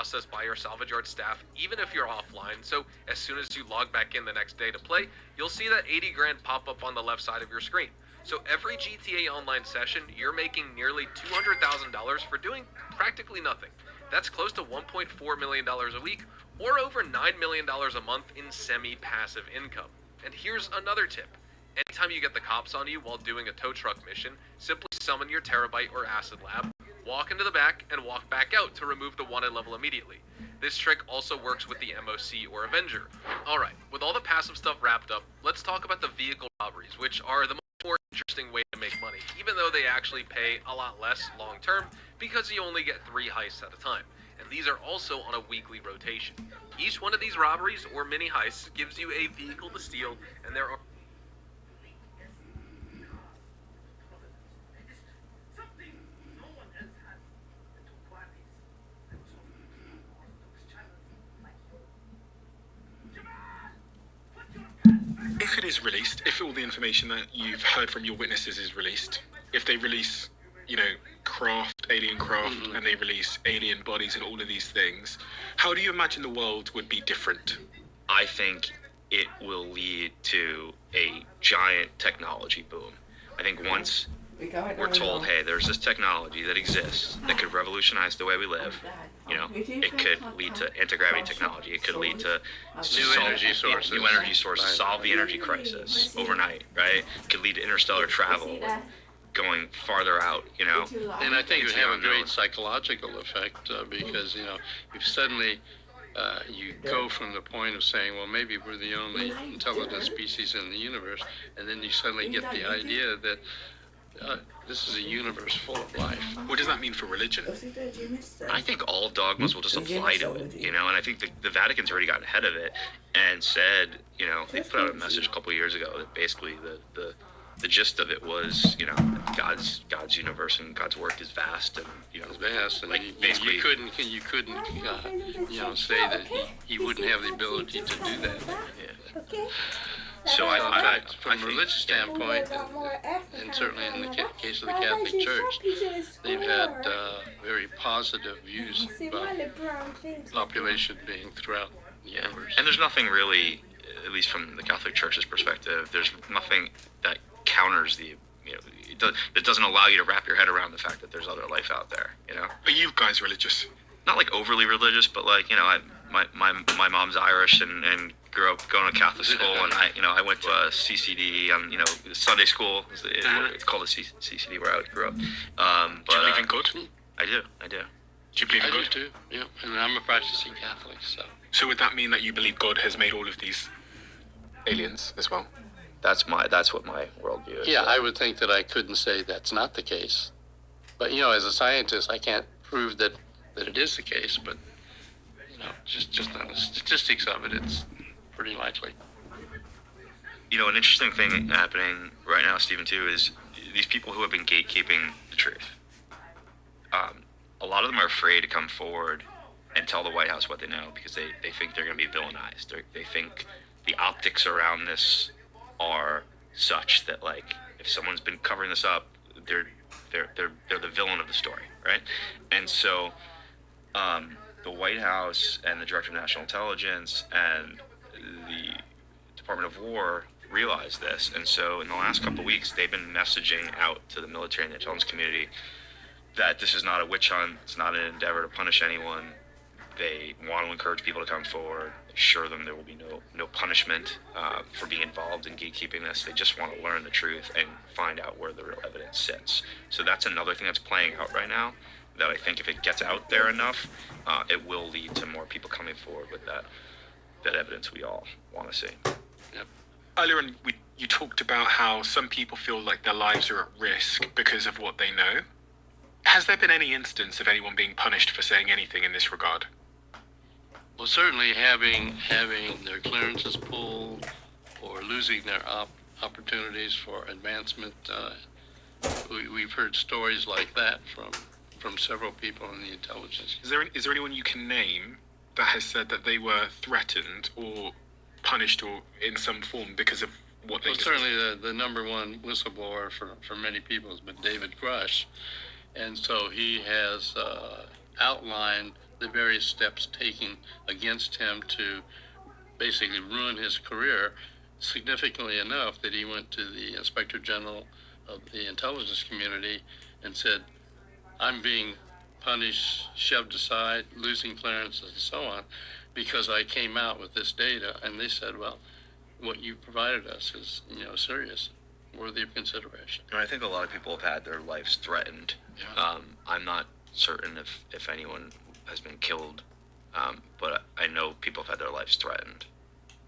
processed by your salvage yard staff even if you're offline, so as soon as you log back in the next day to play, you'll see that 80 grand pop up on the left side of your screen. So every GTA Online session, you're making nearly $200,000 for doing practically nothing. That's close to $1.4 million a week, or over $9 million a month in semi-passive income. And here's another tip. Anytime you get the cops on you while doing a tow truck mission, simply summon your Terabyte or Acid Lab, walk into the back, and walk back out to remove the wanted level immediately. This trick also works with the MOC or Avenger. Alright, with all the passive stuff wrapped up, let's talk about the vehicle robberies, which are the more interesting way to make money, even though they actually pay a lot less long term because you only get 3 heists at a time. And these are also on a weekly rotation. Each one of these robberies or mini heists gives you a vehicle to steal, and there are if it is released, if all the information that you've heard from your witnesses is released, if they release, craft, alien craft, and they release alien bodies and all of these things, how do you imagine the world would be different? I think it will lead to a giant technology boom. I think once we're told, hey, there's this technology that exists that could revolutionize the way we live, it could lead to anti-gravity technology. It could lead to new energy sources, solve the energy crisis overnight, right? It could lead to interstellar travel, going farther out, And I think it would have a great psychological effect because, if suddenly you go from the point of saying, well, maybe we're the only intelligent species in the universe, and then you suddenly get the idea that this is a universe full of life. What does that mean for religion? I think all dogmas will just apply to it, and I think the Vatican's already gotten ahead of it and said, they put out a message a couple of years ago that basically the gist of it was, God's universe and God's work is vast, and It's vast, and basically you couldn't say that he wouldn't have the ability to do that. Yeah. So In fact, from a religious standpoint, and certainly in the case of the Catholic Church, they've had very positive views about population being throughout the universe. And there's nothing really, at least from the Catholic Church's perspective, there's nothing that counters it doesn't allow you to wrap your head around the fact that there's other life out there, Are you guys religious? Not like overly religious, but like, my mom's Irish and grew up going to Catholic school, and I went to CCD, Sunday school. It's called a CCD where I grew up. Do you believe in God? I do. Do you believe in God? I do too, yeah. And I'm a practicing Catholic, so. So would that mean that you believe God has made all of these aliens as well? That's what my worldview is. Yeah, I would think that I couldn't say that's not the case. But, as a scientist, I can't prove that it is the case, but, just on the statistics of it, it's pretty likely. An interesting thing happening right now, Stephen, too, is these people who have been gatekeeping the truth. A lot of them are afraid to come forward and tell the White House what they know because they think they're going to be villainized. They think the optics around this are such that, like, if someone's been covering this up, they're the villain of the story, right? And so the White House and the Director of National Intelligence and the Department of War realized this, and so in the last couple of weeks they've been messaging out to the military and the intelligence community that this is not a witch hunt, it's not an endeavor to punish anyone. They want to encourage people to come forward, assure them there will be no punishment for being involved in gatekeeping this. They just want to learn the truth and find out where the real evidence sits. So that's another thing that's playing out right now, that I think if it gets out there enough, it will lead to more people coming forward with that evidence we all want to see. Yep. Earlier on, you talked about how some people feel like their lives are at risk because of what they know. Has there been any instance of anyone being punished for saying anything in this regard? Well, certainly having their clearances pulled or losing their opportunities for advancement, we've heard stories like that from several people in the intelligence. Is there anyone you can name that has said that they were threatened or punished or in some form because of what they did? Certainly the number one whistleblower for many people has been David Grush, and so he has outlined the various steps taken against him to basically ruin his career, significantly enough that he went to the Inspector General of the intelligence community and said, I'm being punished, shoved aside, losing clearances and so on, because I came out with this data. And they said, well, what you provided us is, serious, worthy of consideration. And I think a lot of people have had their lives threatened. Yeah. I'm not certain if anyone has been killed, but I know people have had their lives threatened.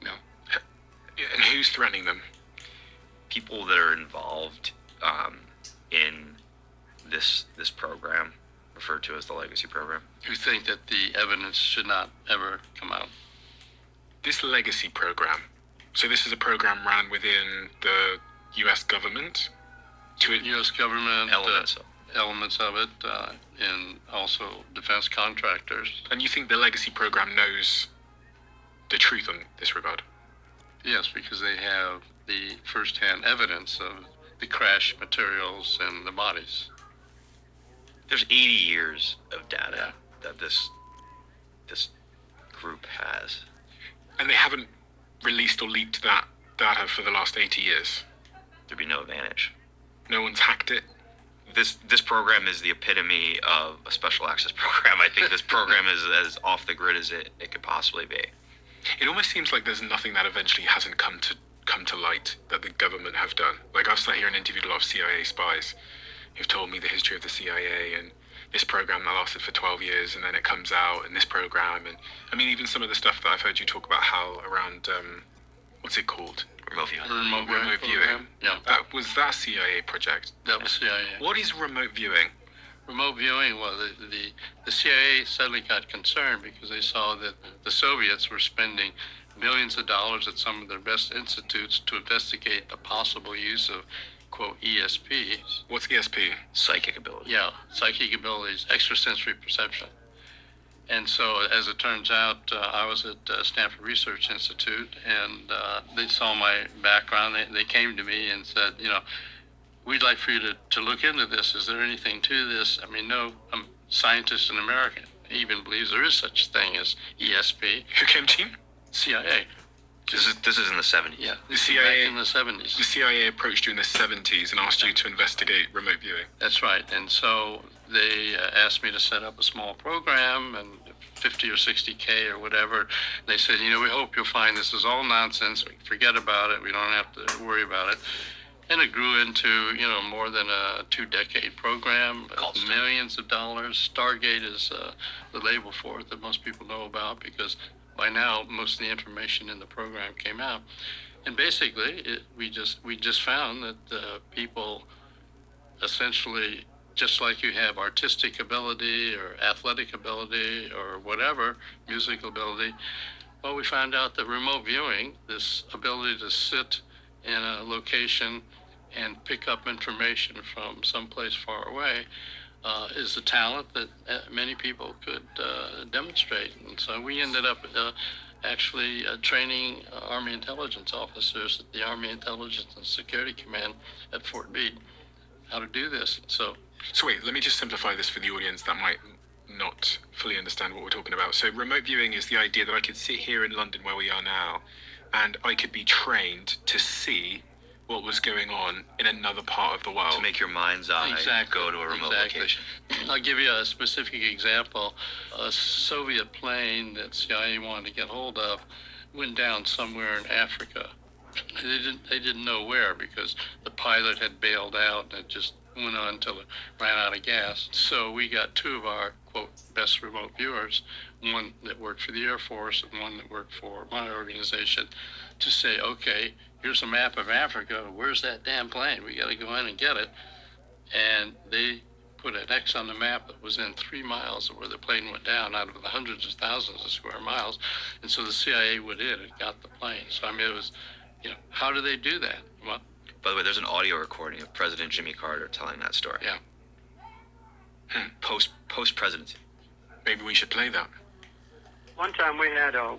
No. And who's threatening them? People that are involved in this program, referred to as the Legacy Program. Who think that the evidence should not ever come out. This Legacy Program, so this is a program run within the U.S. government? U.S. government, Elements of it, and also defense contractors. And you think the Legacy Program knows the truth on this regard? Yes, because they have the first-hand evidence of the crash materials and the bodies. There's 80 years of data that this group has. And they haven't released or leaked that data for the last 80 years? There'd be no advantage. No one's hacked it? This program is the epitome of a special access program. I think this program is as off the grid as it could possibly be. It almost seems like there's nothing that eventually hasn't come to light that the government have done. Like, I've sat here and interviewed a lot of CIA spies who've told me the history of the CIA and this program that lasted for 12 years, and then it comes out, and this program, and I mean, even some of the stuff that I've heard you talk about, how around, what's it called? Remote viewing. Remote viewing. Yeah. Was that a CIA project? That was CIA. What is remote viewing? Remote viewing, well, the CIA suddenly got concerned because they saw that the Soviets were spending millions of dollars at some of their best institutes to investigate the possible use of, quote, ESP. What's ESP? Psychic ability. Yeah, psychic abilities, extrasensory perception. And so, as it turns out, I was at Stanford Research Institute, and they saw my background. They came to me and said, we'd like for you to look into this. Is there anything to this? I mean, no scientist in America even believes there is such a thing as ESP. Who came to you? CIA. This is in the 70s. Yeah, The CIA back in the 70s. The CIA approached you in the 70s and asked you to investigate remote viewing. That's right. And so they asked me to set up a small program, and 50 or 60K or whatever. They said, we hope you'll find this is all nonsense. Forget about it. We don't have to worry about it. And it grew into, more than a 2-decade program, millions of dollars. Stargate is the label for it that most people know about, because by now most of the information in the program came out. And basically, we just found that people essentially, just like you have artistic ability or athletic ability or whatever, musical ability, well, we found out that remote viewing, this ability to sit in a location and pick up information from someplace far away, is a talent that many people could demonstrate. And so we ended up actually training Army intelligence officers at the Army Intelligence and Security Command at Fort Meade how to do this. So wait, let me just simplify this for the audience that might not fully understand what we're talking about. So remote viewing is the idea that I could sit here in London where we are now, and I could be trained to see what was going on in another part of the world. To make your mind's eye go to a remote location. I'll give you a specific example. A Soviet plane that CIA wanted to get hold of went down somewhere in Africa. They didn't know where, because the pilot had bailed out and it just went on until it ran out of gas. So we got 2 of our, quote, best remote viewers, one that worked for the Air Force and one that worked for my organization, to say, okay, here's a map of Africa. Where's that damn plane? We got to go in and get it. And they put an X on the map that was in 3 miles of where the plane went down, out of the hundreds of thousands of square miles. And so the CIA went in and got the plane. So, I mean, it was, how do they do that? Well, by the way, there's an audio recording of President Jimmy Carter telling that story. Yeah. Post presidency. Maybe we should play that. One time we had a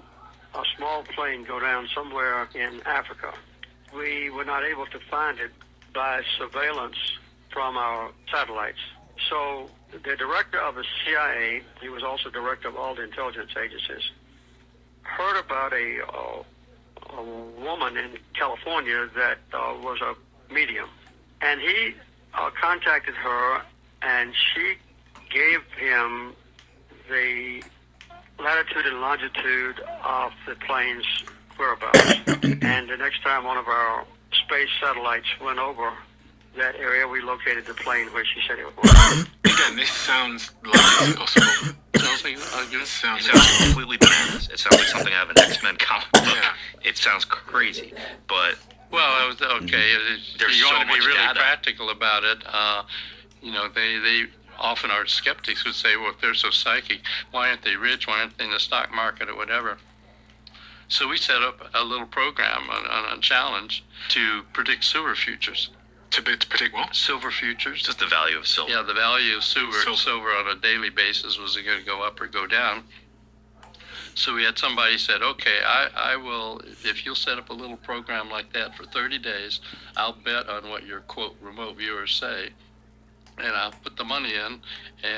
small plane go down somewhere in Africa. We were not able to find it by surveillance from our satellites. So the director of the CIA, he was also director of all the intelligence agencies, heard about a woman in California that was a medium. And he contacted her, and she gave him the latitude and longitude of the plane's whereabouts. And the next time one of our space satellites went over that area, we located the plane where she said it was. Again, this sounds like it's impossible. Sounds like It sounds completely bananas. It sounds like something out of an X-Men comic book. Yeah. It sounds crazy, but well, it was okay. There's You so want to be much really data. practical about it. They often our skeptics would say, well, if they're so psychic, why aren't they rich? Why aren't they in the stock market or whatever? So we set up a little program on a challenge to predict silver futures. To predict what? Silver futures. just the value of silver. Yeah, the value of silver Silver. on a daily basis, was it going to go up or go down? So we had somebody said, okay, I will, if you'll set up a little program like that for 30 days, I'll bet on what your, quote, remote viewers say, and I'll put the money in, and